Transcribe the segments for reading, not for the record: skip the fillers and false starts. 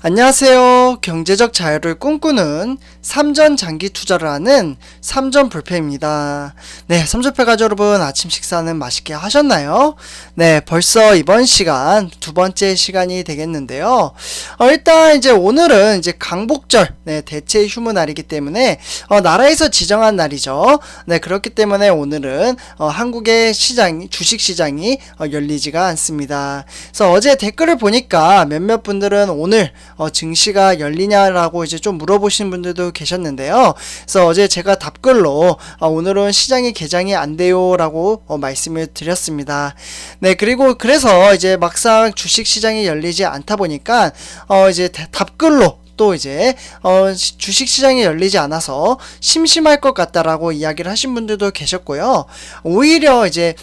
안녕하세요. 경제적 자유를 꿈꾸는 삼전 장기 투자를 하는 삼전 불패입니다. 네, 삼전패 가족 여러분, 아침 식사는 맛있게 하셨나요? 네, 벌써 이번 시간 두 번째 시간이 되겠는데요. 일단 이제 오늘은 이제 강복절, 네, 대체 휴무 날이기 때문에 나라에서 지정한 날이죠. 네, 그렇기 때문에 오늘은 한국의 주식 시장이 열리지가 않습니다. 그래서 어제 댓글을 보니까 몇몇 분들은 오늘 증시가 열리냐라고 이제 좀 물어보시는 분들도 계셨는데요. 그래서 어제 제가 답글로 오늘은 시장이 개장이 안 돼요 라고 말씀을 드렸습니다. 네, 그리고 그래서 이제 막상 주식 시장이 열리지 않다 보니까 이제 답글로 또 이제 주식 시장이 열리지 않아서 심심할 것 같다라고 이야기를 하신 분들도 계셨고요. 오히려 이제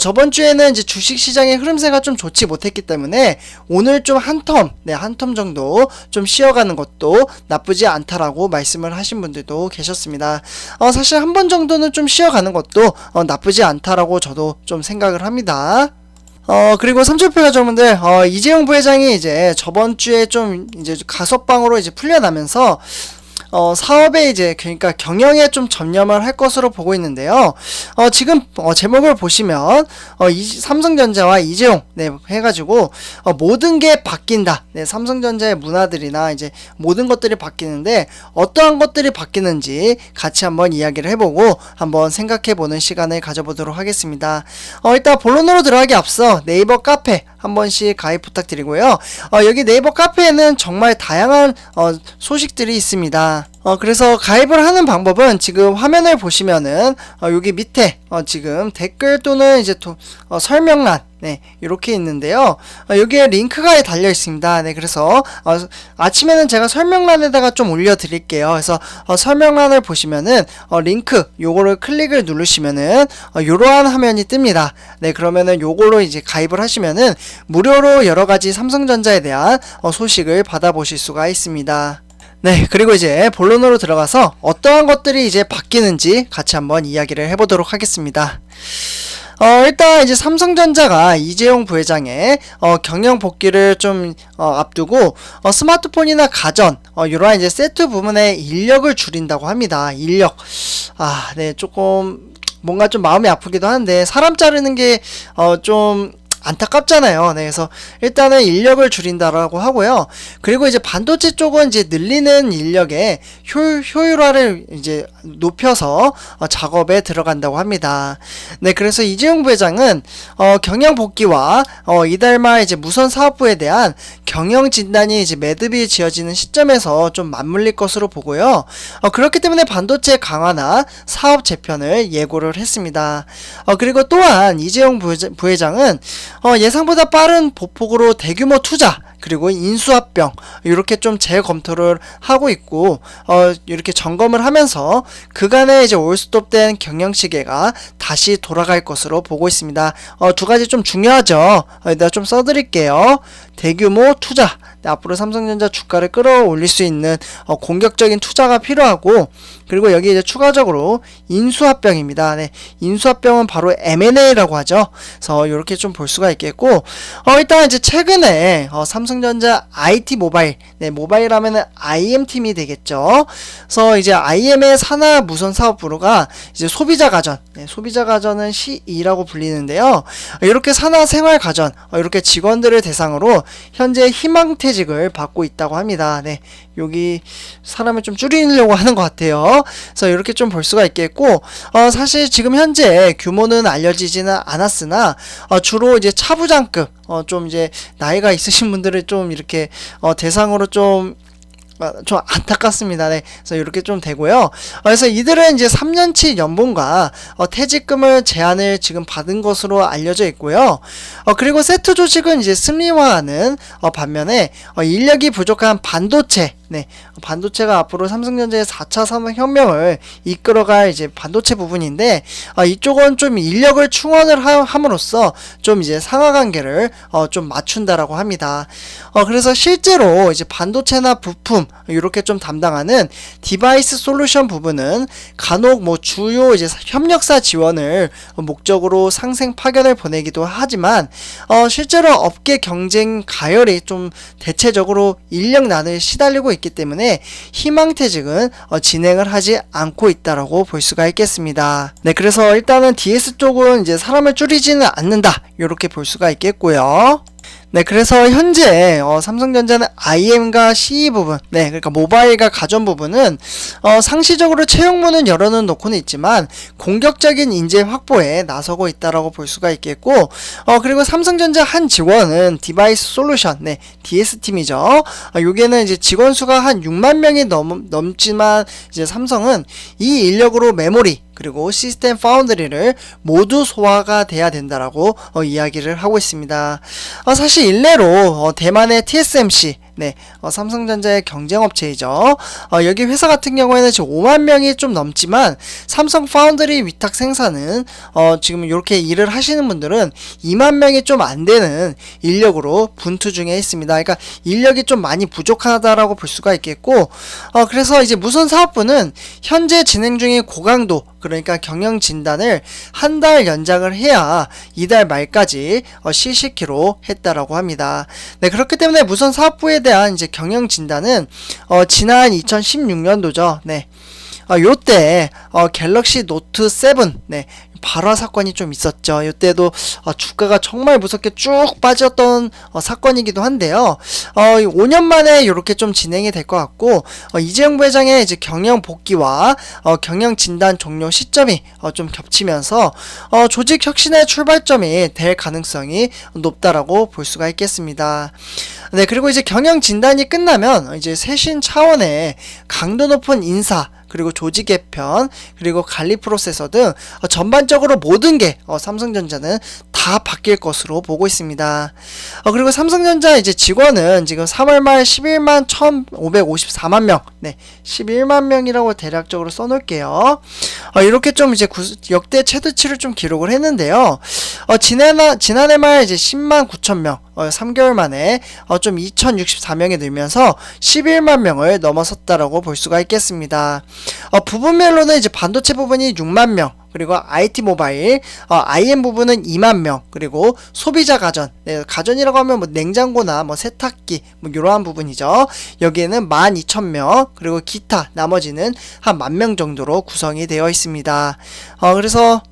저번 주에는 이제 주식 시장의 흐름세가 좀 좋지 못했기 때문에 오늘 좀 한 텀 정도 좀 쉬어가는 것도 나쁘지 않다라고 말씀을 하신 분들도 계셨습니다. 사실 한 번 정도는 좀 쉬어가는 것도 나쁘지 않다라고 저도 좀 생각을 합니다. 그리고 삼촌표 가족분들, 이재용 부회장이 이제 저번 주에 좀 이제 가석방으로 이제 풀려나면서 사업에 이제 그러니까 경영에 좀 전념을 할 것으로 보고 있는데요. 지금 제목을 보시면 삼성전자와 이재용 네 해가지고 모든 게 바뀐다. 네, 삼성전자의 문화들이나 이제 모든 것들이 바뀌는데 어떠한 것들이 바뀌는지 같이 한번 이야기를 해보고 한번 생각해보는 시간을 가져보도록 하겠습니다. 일단 본론으로 들어가기 앞서 네이버 카페 한 번씩 가입 부탁드리고요. 여기 네이버 카페에는 정말 다양한 소식들이 있습니다. 그래서 가입을 하는 방법은 지금 화면을 보시면은 여기 밑에 지금 댓글 또는 이제 설명란 네, 이렇게 있는데요. 여기에 링크가 달려 있습니다. 네, 그래서 아침에는 제가 설명란에다가 좀 올려 드릴게요. 그래서 설명란을 보시면은 링크 요거를 클릭을 누르시면은 요러한 화면이 뜹니다. 네, 그러면은 요거로 이제 가입을 하시면은 무료로 여러 가지 삼성전자에 대한 소식을 받아보실 수가 있습니다. 네, 그리고 이제 본론으로 들어가서 어떠한 것들이 이제 바뀌는지 같이 한번 이야기를 해보도록 하겠습니다. 일단 이제 삼성전자가 이재용 부회장의 경영 복귀를 좀 앞두고 스마트폰이나 가전 이러한 이제 세트 부문의 인력을 줄인다고 합니다. 인력. 네, 조금 뭔가 좀 마음이 아프기도 한데 사람 자르는 게 좀 안타깝잖아요. 네, 그래서 일단은 인력을 줄인다라고 하고요. 그리고 이제 반도체 쪽은 이제 늘리는 인력의 효율화를 이제 높여서 작업에 들어간다고 합니다. 네, 그래서 이재용 부회장은 경영 복귀와 이달 말 이제 무선 사업부에 대한 경영 진단이 이제 매듭이 지어지는 시점에서 좀 맞물릴 것으로 보고요. 그렇기 때문에 반도체 강화나 사업 재편을 예고를 했습니다. 그리고 또한 이재용 부회장은 예상보다 빠른 보폭으로 대규모 투자 그리고 인수합병 이렇게 좀 재검토를 하고 있고 이렇게 점검을 하면서 그간의 이제 올스톱된 경영시계가 다시 돌아갈 것으로 보고 있습니다. 두 가지 좀 중요하죠. 내가 좀 써드릴게요. 대규모 투자. 네, 앞으로 삼성전자 주가를 끌어올릴 수 있는 공격적인 투자가 필요하고 그리고 여기 이제 추가적으로 인수합병입니다. 네, 인수합병은 바로 M&A라고 하죠. 그래서 이렇게 좀 볼 수가 있겠고 일단 이제 최근에 삼성전자 IT 모바일, 네, 모바일 하면은 IM팀이 되겠죠. 그래서 이제 IM의 산하 무선 사업부가 이제 소비자 가전, 네, 소비자 가전은 C2라고 불리는데요. 이렇게 산하 생활 가전, 이렇게 직원들을 대상으로 현재 희망퇴직을 받고 있다고 합니다. 네, 여기 사람을 좀 줄이려고 하는 것 같아요. 그래서 이렇게 좀 볼 수가 있겠고 사실 지금 현재 규모는 알려지지는 않았으나 주로 이제 차부장급 좀 이제 나이가 있으신 분들을 좀 이렇게 대상으로 좀 안타깝습니다. 네. 그래서 이렇게 좀 되고요. 그래서 이들은 이제 3년치 연봉과 퇴직금을 제한을 지금 받은 것으로 알려져 있고요. 그리고 세트 조직은 이제 슬림화하는 반면에 인력이 부족한 반도체, 네, 반도체가 앞으로 삼성전자의 4차 산업혁명을 이끌어갈 이제 반도체 부분인데 이쪽은 좀 인력을 충원을 함으로써 좀 이제 상하관계를 좀 맞춘다라고 합니다. 그래서 실제로 이제 반도체나 부품 부품 이렇게 좀 담당하는 디바이스 솔루션 부분은 간혹 뭐 주요 이제 협력사 지원을 목적으로 상생 파견을 보내기도 하지만 실제로 업계 경쟁 가열이 좀 대체적으로 인력난에 시달리고 있기 때문에 희망퇴직은 진행을 하지 않고 있다라고 볼 수가 있겠습니다. 네, 그래서 일단은 DS 쪽은 이제 사람을 줄이지는 않는다 이렇게 볼 수가 있겠고요. 네, 그래서 현재 삼성전자는 IM과 CE 부분, 네, 그러니까 모바일과 가전 부분은 상시적으로 채용문은 열어는 놓고는 있지만 공격적인 인재 확보에 나서고 있다라고 볼 수가 있겠고, 그리고 삼성전자 한 직원은 디바이스 솔루션, 네, DS 팀이죠. 여기에는 이제 직원 수가 한 6만 명이 넘지만 이제 삼성은 이 인력으로 메모리 그리고 시스템 파운드리를 모두 소화가 돼야 된다라고 이야기를 하고 있습니다. 사실 일례로 대만의 TSMC, 네, 삼성전자의 경쟁업체이죠. 여기 회사 같은 경우에는 지금 5만 명이 좀 넘지만 삼성 파운드리 위탁 생산은 지금 이렇게 일을 하시는 분들은 2만 명이 좀 안 되는 인력으로 분투 중에 있습니다. 그러니까 인력이 좀 많이 부족하다라고 볼 수가 있겠고, 그래서 이제 무선 사업부는 현재 진행 중인 고강도 그러니까 경영 진단을 한 달 연장을 해야 이달 말까지 실시키로 했다라고 합니다. 네, 그렇기 때문에 무선 사업부에 대한 이제 경영 진단은 지난 2016년도죠. 네. 요때 갤럭시 노트 7, 네, 발화 사건이 좀 있었죠. 이때도 주가가 정말 무섭게 쭉 빠졌던 사건이기도 한데요. 5년 만에 이렇게 좀 진행이 될 것 같고, 이재용 부회장의 이제 경영 복귀와 경영 진단 종료 시점이 좀 겹치면서 조직 혁신의 출발점이 될 가능성이 높다라고 볼 수가 있겠습니다. 네, 그리고 이제 경영 진단이 끝나면 이제 쇄신 차원의 강도 높은 인사 그리고 조직 개편, 그리고 관리 프로세서 등 전반적으로 모든 게 삼성전자는 다 바뀔 것으로 보고 있습니다. 그리고 삼성전자 이제 직원은 지금 3월 말 11만 1,554만 명, 네, 11만 명이라고 대략적으로 써놓을게요. 이렇게 좀 이제 역대 최대치를 좀 기록을 했는데요. 지난해 말 이제 10만 9천 명, 3개월 만에 좀 2,064명이 늘면서 11만 명을 넘어섰다라고 볼 수가 있겠습니다. 부분별로는 이제 반도체 부분이 6만 명, 그리고 IT 모바일, IM 부분은 2만 명, 그리고 소비자 가전, 네, 가전이라고 하면 뭐 냉장고나 뭐 세탁기, 뭐 이러한 부분이죠. 여기에는 12,000명, 그리고 기타, 나머지는 한 10,000명 정도로 구성이 되어 있습니다. 그래서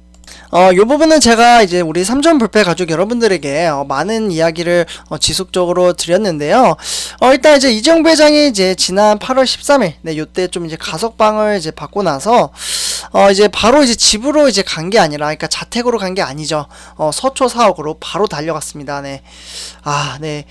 이 부분은 제가 이제 우리 삼전 불패 가족 여러분들에게 많은 이야기를 지속적으로 드렸는데요. 일단 이제 이재용 부회장이 이제 지난 8월 13일, 네, 요때 좀 이제 가석방을 이제 받고 나서 이제 바로 이제 집으로 이제 간 게 아니라, 그러니까 자택으로 간 게 아니죠. 서초 사옥으로 바로 달려갔습니다. 네. 네.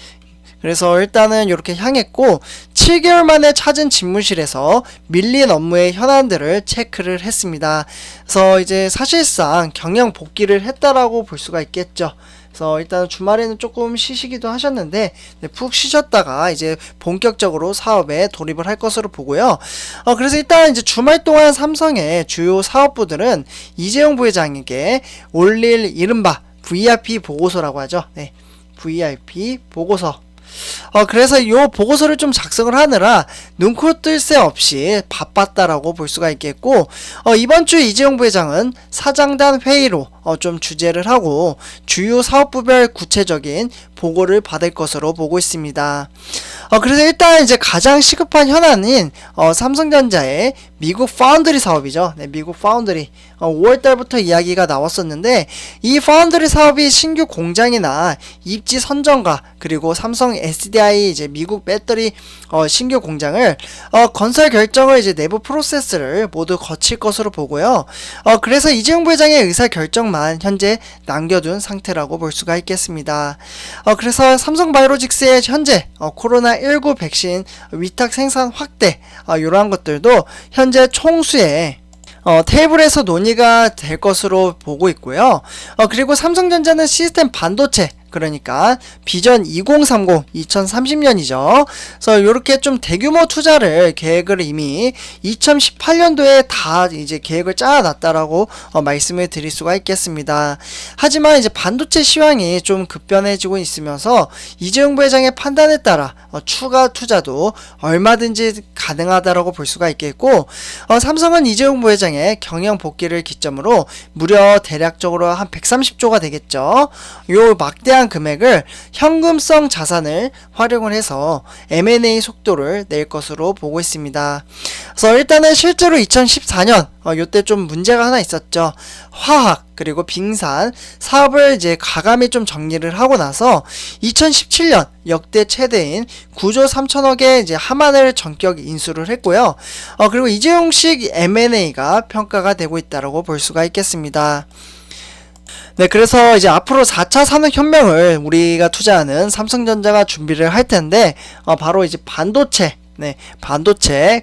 그래서 일단은 이렇게 향했고 7개월 만에 찾은 집무실에서 밀린 업무의 현안들을 체크를 했습니다. 그래서 이제 사실상 경영 복귀를 했다라고 볼 수가 있겠죠. 그래서 일단 주말에는 조금 쉬시기도 하셨는데, 네, 푹 쉬셨다가 이제 본격적으로 사업에 돌입을 할 것으로 보고요. 그래서 일단 이제 주말 동안 삼성의 주요 사업부들은 이재용 부회장에게 올릴 이른바 VIP 보고서라고 하죠. 네, VIP 보고서. 그래서 요 보고서를 좀 작성을 하느라 눈코 뜰 새 없이 바빴다라고 볼 수가 있겠고, 이번 주 이재용 부회장은 사장단 회의로 좀 주재를 하고 주요 사업부별 구체적인 보고를 받을 것으로 보고 있습니다. 그래서 일단 이제 가장 시급한 현안인 삼성전자의 미국 파운드리 사업이죠. 네, 미국 파운드리. 5월달부터 이야기가 나왔었는데, 이 파운드리 사업이 신규 공장이나 입지 선정과 그리고 삼성 SDI 이제 미국 배터리 신규 공장을 건설 결정을 이제 내부 프로세스를 모두 거칠 것으로 보고요. 그래서 이재용 부회장의 의사 결정만 현재 남겨둔 상태라고 볼 수가 있겠습니다. 그래서 삼성바이오로직스의 현재 코로나19 백신 위탁 생산 확대, 이러한 것들도 현재 총수의 테이블에서 논의가 될 것으로 보고 있고요. 그리고 삼성전자는 시스템 반도체, 그러니까 비전 2030, 2030년이죠. 그래서 이렇게 좀 대규모 투자를 계획을 이미 2018년도에 다 이제 계획을 짜놨다라고 말씀을 드릴 수가 있겠습니다. 하지만 이제 반도체 시황이 좀 급변해지고 있으면서 이재용 부회장의 판단에 따라 추가 투자도 얼마든지 가능하다라고 볼 수가 있겠고, 삼성은 이재용 부회장의 경영 복귀를 기점으로 무려 대략적으로 한 130조가 되겠죠. 요 막대한 금액을 현금성 자산을 활용을 해서 M&A 속도를 낼 것으로 보고 있습니다. 그래서 일단은 실제로 2014년 요때 좀 문제가 하나 있었죠. 화학 그리고 빙산 사업을 이제 가감히 좀 정리를 하고 나서 2017년 역대 최대인 9조 3천억의 이제 하만을 전격 인수를 했고요. 그리고 이재용식 M&A가 평가가 되고 있다고 볼 수가 있겠습니다. 네, 그래서 이제 앞으로 4차 산업혁명을 우리가 투자하는 삼성전자가 준비를 할 텐데, 바로 이제 반도체,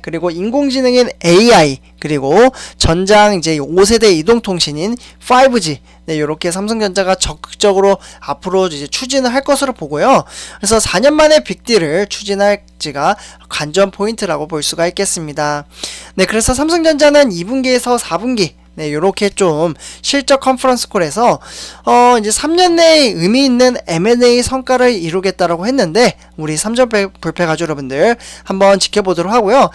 그리고 인공지능인 AI, 그리고 전장 이제 5세대 이동통신인 5G, 요렇게 삼성전자가 적극적으로 앞으로 이제 추진을 할 것으로 보고요. 그래서 4년 만에 빅딜을 추진할지가 관전 포인트라고 볼 수가 있겠습니다. 네, 그래서 삼성전자는 2분기에서 4분기, 요렇게 좀 실적 컨퍼런스 콜에서 이제 3년 내에 의미 있는 M&A 성과를 이루겠다라고 했는데, 우리 삼전 불패 가족 여러분들 한번 지켜보도록 하고요.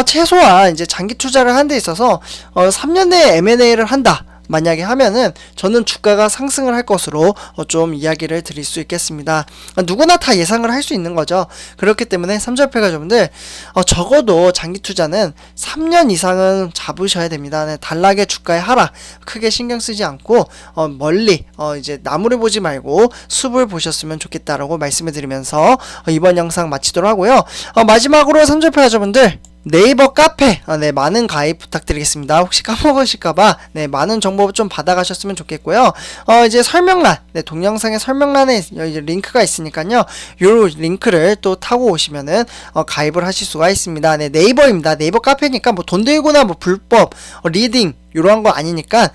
최소한 이제 장기 투자를 하는 데 있어서 3년 내에 M&A를 한다, 만약에 하면은 저는 주가가 상승을 할 것으로 좀 이야기를 드릴 수 있겠습니다. 누구나 다 예상을 할 수 있는 거죠. 그렇기 때문에 삼전패 가족분들 적어도 장기 투자는 3년 이상은 잡으셔야 됩니다. 단락의 주가의 하락 크게 신경 쓰지 않고 멀리 이제 나무를 보지 말고 숲을 보셨으면 좋겠다라고 말씀을 드리면서 이번 영상 마치도록 하고요. 마지막으로 삼전패 가족분들, 네이버 카페 많은 가입 부탁드리겠습니다. 혹시 까먹으실까봐 많은 정보 좀 받아가셨으면 좋겠고요. 이제 설명란, 동영상의 설명란에 이제 링크가 있으니까요. 요 링크를 또 타고 오시면은 가입을 하실 수가 있습니다. 네이버입니다. 네이버 카페니까 뭐 돈 들고나 뭐 불법 리딩 이러한 거 아니니까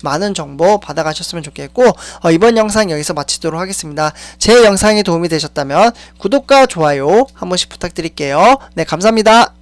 많은 정보 받아가셨으면 좋겠고, 이번 영상 여기서 마치도록 하겠습니다. 제 영상이 도움이 되셨다면 구독과 좋아요 한 번씩 부탁드릴게요. 감사합니다.